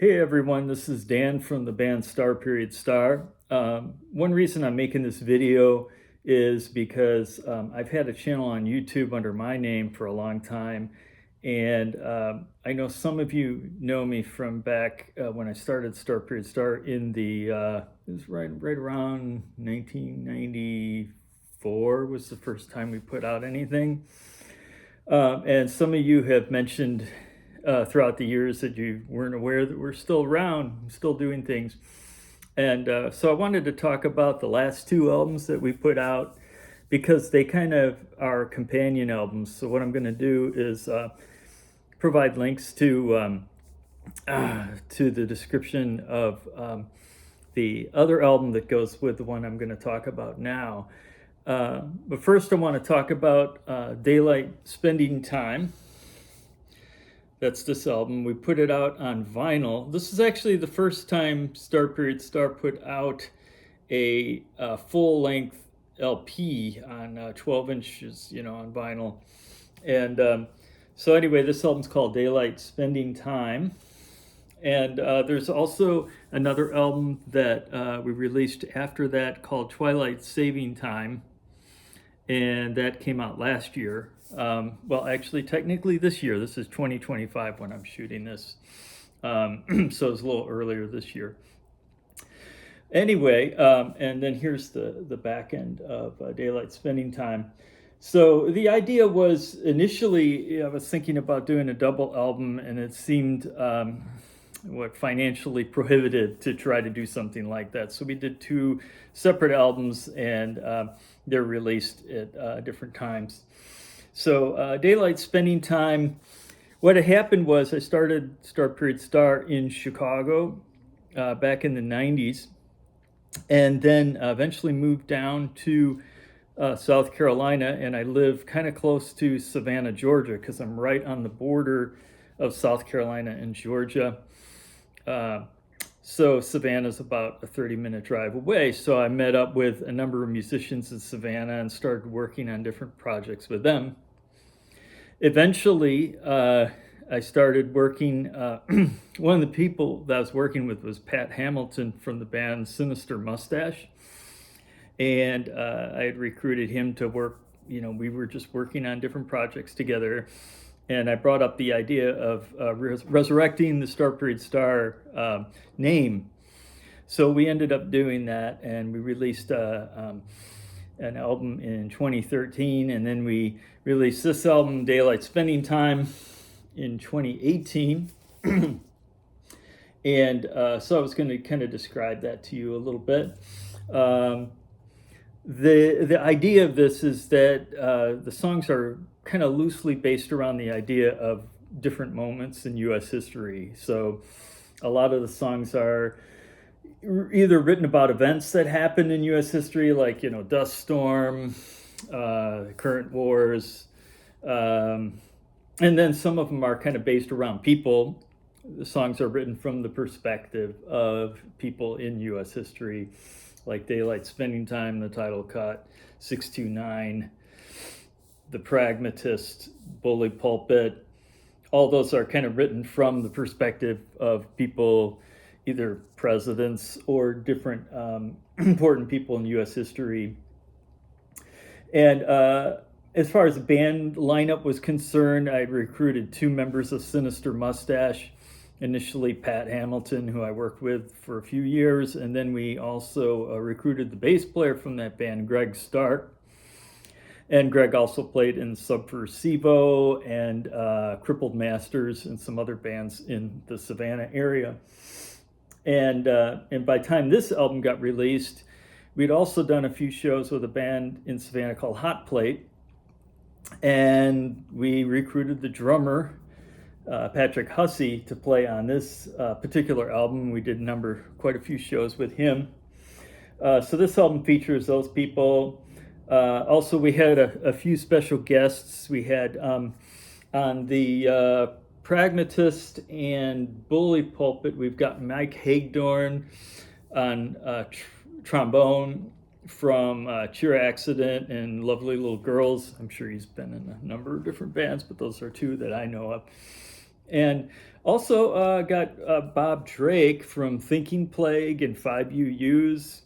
Hey everyone, this is Dan from the band Star Period Star. One reason I'm making this video is because I've had a channel on YouTube under my name for a long time, and I know some of you know me from back when I started Star Period Star in it was right around 1994 was the first time we put out anything. And some of you have mentioned throughout the years that you weren't aware that we're still around, still doing things. And so I wanted to talk about the last two albums that we put out because they kind of are companion albums. So what I'm going to do is provide links to the description of the other album that goes with the one I'm going to talk about now. But first I want to talk about Daylight Spending Time. That's this album. We put it out on vinyl. This is actually the first time Star Period Star put out a full-length LP on 12 inches, on vinyl. And so anyway, this album's called Daylight Spending Time. And there's also another album that we released after that called Twilight Saving Time. And that came out last year. Well, actually, technically this year. This is 2025 when I'm shooting this. So it's a little earlier this year. Anyway, and then here's the back end of Daylight Spending Time. So the idea was initially I was thinking about doing a double album, and it seemed financially prohibitive to try to do something like that. So we did two separate albums, and they're released at different times. So Daylight Spending Time, what had happened was I started Star Period Star in Chicago back in the 90s, and then eventually moved down to South Carolina, and I live kind of close to Savannah, Georgia, because I'm right on the border of South Carolina and Georgia. So Savannah's about a 30-minute drive away. So I met up with a number of musicians in Savannah and started working on different projects with them. Eventually, I started working, one of the people that I was working with was Pat Hamilton from the band Sinister Mustache. And I had recruited him to work, we were just working on different projects together. And I brought up the idea of resurrecting the Star Period Star name. So we ended up doing that, and we released an album in 2013, and then we released this album, Daylight Spending Time, in 2018. And so I was going to kind of describe that to you a little bit. The idea of this is that the songs are kind of loosely based around the idea of different moments in U.S. history. So a lot of the songs are either written about events that happened in U.S. history, like, Dust Storm, current wars, and then some of them are kind of based around people. The songs are written from the perspective of people in U.S. history, like Daylight Spending Time, the title cut, 629, The Pragmatist, Bully Pulpit. All those are kind of written from the perspective of people, either presidents or different important people in U.S. history. And as far as the band lineup was concerned, I recruited two members of Sinister Mustache. Initially, Pat Hamilton, who I worked with for a few years, and then we also recruited the bass player from that band, Greg Stark. And Greg also played in Subversivo and Crippled Masters and some other bands in the Savannah area. And by the time this album got released, we'd also done a few shows with a band in Savannah called Hot Plate. And we recruited the drummer, Patrick Hussey, to play on this particular album. We did quite a few shows with him. So this album features those people. Also, we had a few special guests. We had on the Pragmatist and Bully Pulpit, we've got Mike Hagedorn on trombone from Cheer Accident and Lovely Little Girls. I'm sure he's been in a number of different bands, but those are two that I know of. And Also got Bob Drake from Thinking Plague and 5UUs,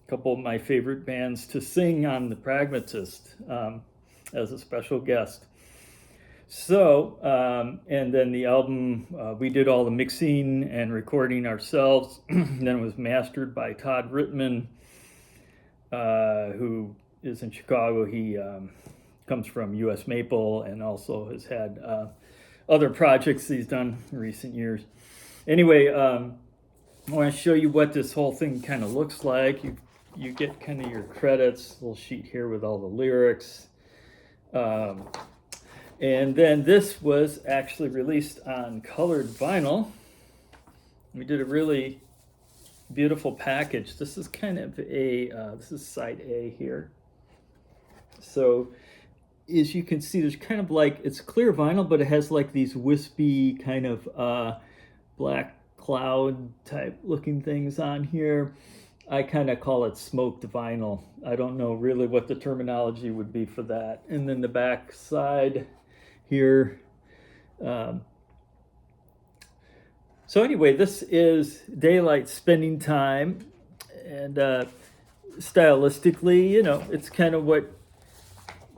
a couple of my favorite bands, to sing on The Pragmatist as a special guest. So, and then the album, we did all the mixing and recording ourselves. Then it was mastered by Todd Rittman, who is in Chicago. He comes from US Maple and also has had other projects he's done in recent years. Anyway, I want to show you what this whole thing kind of looks like. You get kind of your credits, little sheet here with all the lyrics. And then this was actually released on colored vinyl. We did a really beautiful package. This is kind of this is side A here. So as you can see, there's kind of like, it's clear vinyl, but it has like these wispy kind of black cloud type looking things on here. I kind of call it smoked vinyl. I don't know really what the terminology would be for that. And then the back side here. So anyway, this is Daylight Spending Time, and stylistically, you know, it's kind of what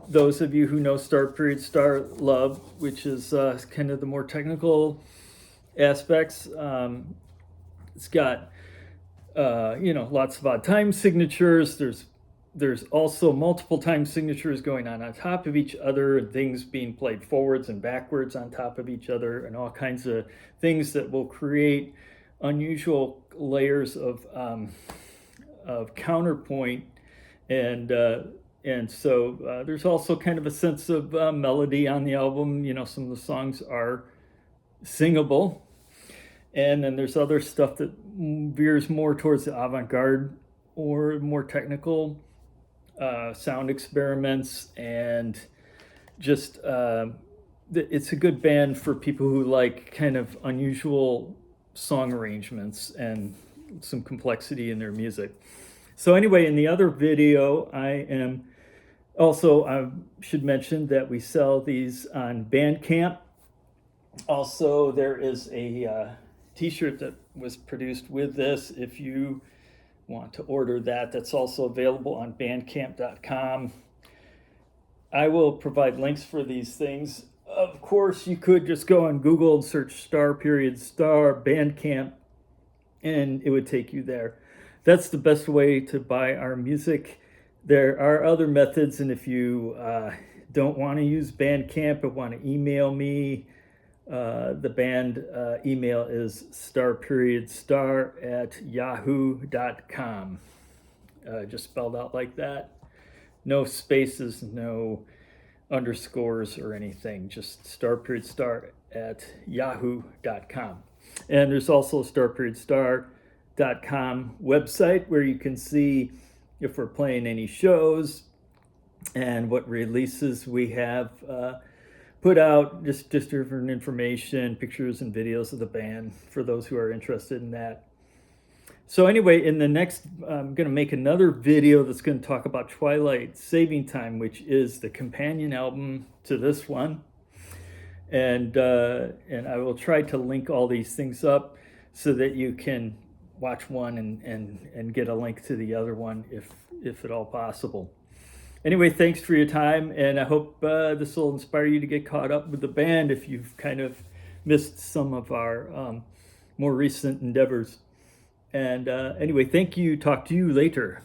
those of you who know Star Period Star love, which is kind of the more technical aspects. It's got you know, lots of odd time signatures. There's also multiple time signatures going on top of each other, and things being played forwards and backwards on top of each other, and all kinds of things that will create unusual layers of counterpoint. And so there's also kind of a sense of melody on the album. You know, some of the songs are singable. And then there's other stuff that veers more towards the avant-garde or more technical sound experiments. And just it's a good band for people who like kind of unusual song arrangements and some complexity in their music. So anyway, in the other video, I should mention that we sell these on Bandcamp. Also, there is a t-shirt that was produced with this. If you want to order that, that's also available on bandcamp.com. I will provide links for these things. Of course, you could just go on Google and search Star Bandcamp, and it would take you there. That's the best way to buy our music. There are other methods, and if you don't want to use Bandcamp but want to email me, the band email is starperiodstar@yahoo.com. Just spelled out like that. No spaces, no underscores or anything. Just starperiodstar@yahoo.com. And there's also starperiodstar.com website where you can see if we're playing any shows and what releases we have put out, just different information, pictures and videos of the band for those who are interested in that. So anyway, in the next, I'm going to make another video that's going to talk about Twilight Saving Time, which is the companion album to this one. And I will try to link all these things up so that you can watch one and get a link to the other one if at all possible. Anyway, thanks for your time, and I hope this will inspire you to get caught up with the band if you've kind of missed some of our more recent endeavors. And anyway, thank you. Talk to you later.